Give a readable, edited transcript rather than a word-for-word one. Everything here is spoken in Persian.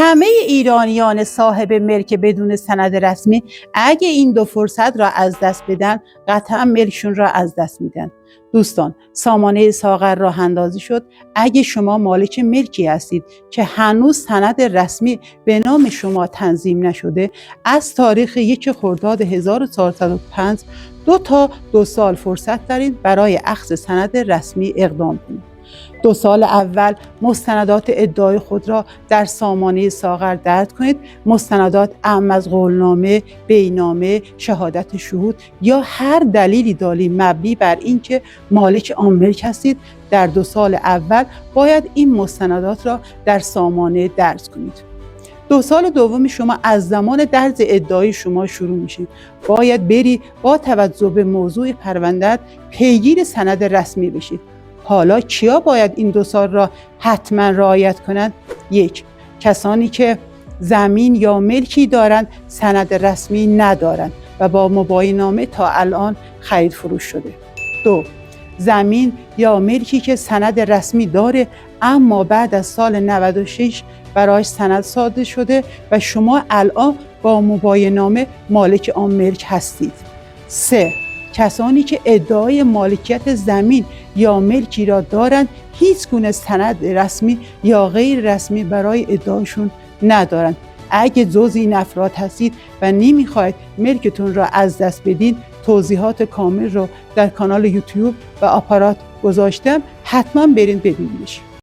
همه ایرانیان صاحب ملک بدون سند رسمی اگه این دو فرصت را از دست بدن قطعا ملکشون را از دست میدن. دوستان، سامانه ساغر راه اندازی شد. اگه شما مالک ملکی هستید که هنوز سند رسمی به نام شما تنظیم نشده، از تاریخ 1 خرداد 1405 2 تا 2 سال فرصت دارید برای اخذ سند رسمی اقدام کنید. 2 سال اول مستندات ادعای خود را در سامانه ساغر درج کنید. مستندات اعم از قولنامه، بیعنامه، شهادت شهود یا هر دلیلی دارید مبنی بر اینکه مالک آن ملک هستید، در 2 سال اول باید این مستندات را در سامانه درج کنید. 2 سال دوم شما از زمان درج ادعای شما شروع میشه. باید بری با توجه به موضوع پرونده‌ات پیگیر سند رسمی بشید. حالا کیا باید این 2 سال را حتما رعایت کنند؟ 1. کسانی که زمین یا ملکی دارند سند رسمی ندارند و با مباینامه تا الان خرید فروش شده. 2. زمین یا ملکی که سند رسمی داره اما بعد از سال 96 برایش سند صادر شده و شما الان با مباینامه مالک آن ملک هستید. 3. کسانی که ادعای مالکیت زمین یا ملکی را دارند هیچ گونه سند رسمی یا غیر رسمی برای ادعاشون ندارند. اگه جز این افراد هستید و نمیخواید ملکتون را از دست بدین، توضیحات کامل رو در کانال یوتیوب و آپارات گذاشتم، حتما برین ببینیدش.